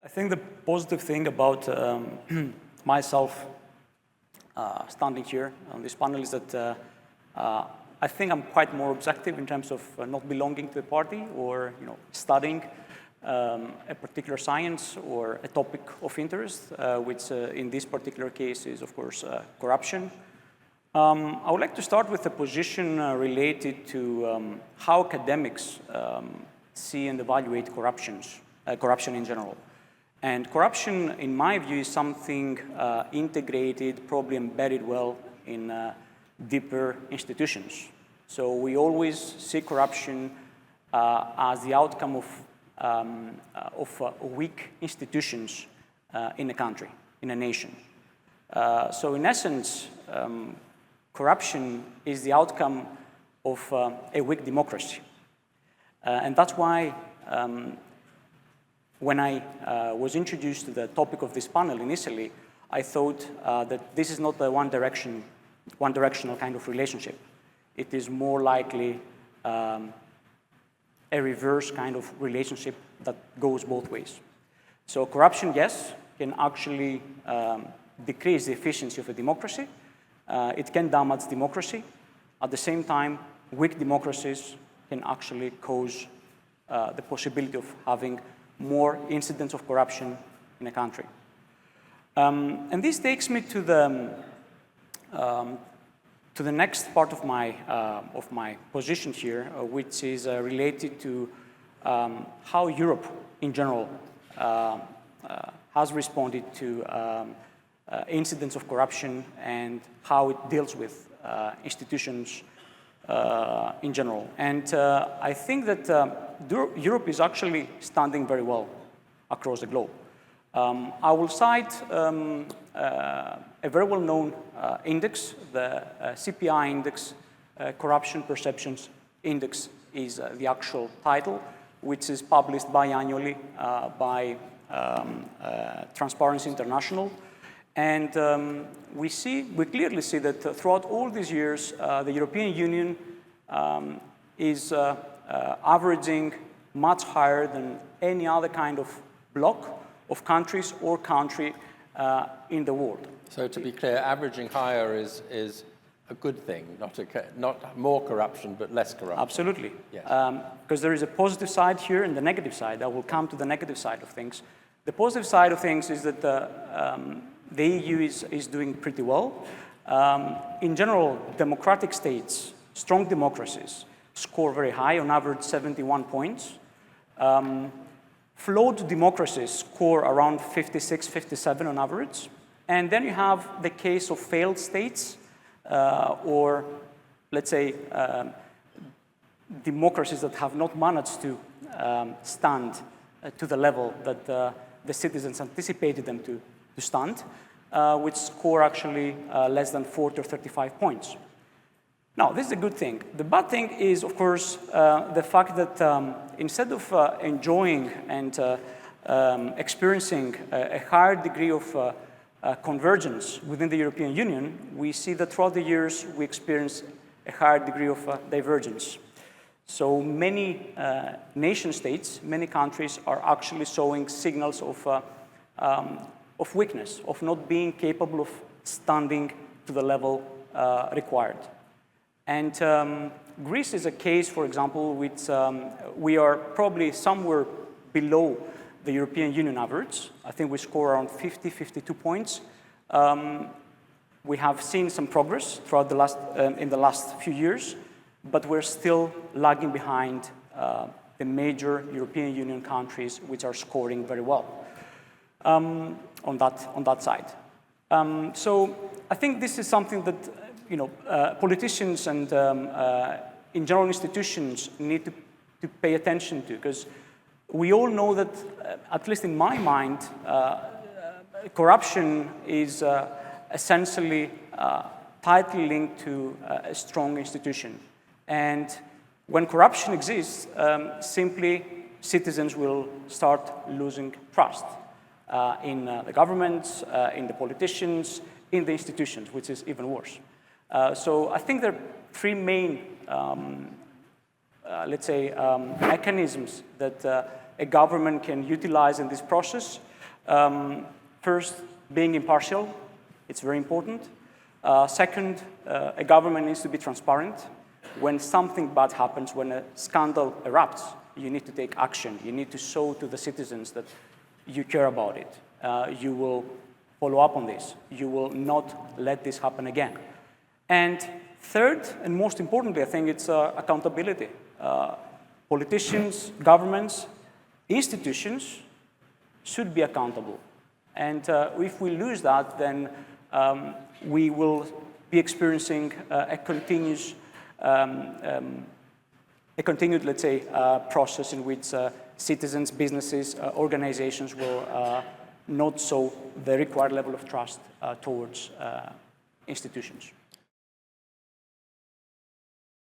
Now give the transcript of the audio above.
I think the positive thing about myself standing here on this panel is that I think I'm quite more objective in terms of not belonging to a party or studying a particular science or a topic of interest, which in this particular case is, of course, corruption. I would like to start with a position related to how academics see and evaluate corruption in general. And corruption, in my view, is something integrated, probably embedded well in deeper institutions. So we always see corruption as the outcome of weak institutions in a country, in a nation. So in essence, corruption is the outcome of a weak democracy. And that's why when I was introduced to the topic of this panel initially, I thought that this is not a one-directional kind of relationship. It is more likely a reverse kind of relationship that goes both ways. So corruption, yes, can actually decrease the efficiency of a democracy. It can damage democracy. At the same time, weak democracies can actually cause the possibility of having more incidents of corruption in a country. And this takes me to the next part of my position here, which is related to how Europe in general has responded to incidents of corruption and how it deals with institutions in general. And I think that Europe is actually standing very well across the globe. I will cite a very well-known index, the CPI index, Corruption Perceptions Index is the actual title, which is published biannually by Transparency International. And we clearly see that throughout all these years, the European Union is averaging much higher than any other kind of bloc of countries or country in the world. So to be clear, averaging higher is a good thing, not more corruption, but less corruption. Absolutely. Yes. Because there is a positive side here and the negative side. I will come to the negative side of things. The positive side of things is that the EU is doing pretty well. In general, democratic states, strong democracies, score very high, on average 71 points. Flawed democracies score around 56, 57 on average. And then you have the case of failed states, or let's say democracies that have not managed to stand to the level that the citizens anticipated them to stand, which score actually less than 40 or 35 points. Now, this is a good thing. The bad thing is, of course, the fact that instead of enjoying and experiencing a higher degree of convergence within the European Union, we see that throughout the years we experience a higher degree of divergence. So many nation states, many countries are actually showing signals of weakness, of not being capable of standing to the level required. And Greece is a case, for example, which we are probably somewhere below the European Union average. I think we score around 50, 52 points. We have seen some progress throughout in the last few years, but we're still lagging behind the major European Union countries which are scoring very well on that side. So I think this is something that politicians and in general institutions need to pay attention to, because we all know that, at least in my mind, corruption is essentially tightly linked to a strong institution. And when corruption exists, simply citizens will start losing trust in the governments, in the politicians, in the institutions, which is even worse. So I think there are three main, let's say, mechanisms that a government can utilize in this process. First, being impartial. It's very important. Second, a government needs to be transparent. When something bad happens, when a scandal erupts, you need to take action. You need to show to the citizens that you care about it. You will follow up on this. You will not let this happen again. And third, and most importantly, I think it's accountability. Politicians, governments, institutions should be accountable. And if we lose that, then we will be experiencing a continued, let's say, process in which citizens, businesses, organizations will not show the required level of trust towards institutions.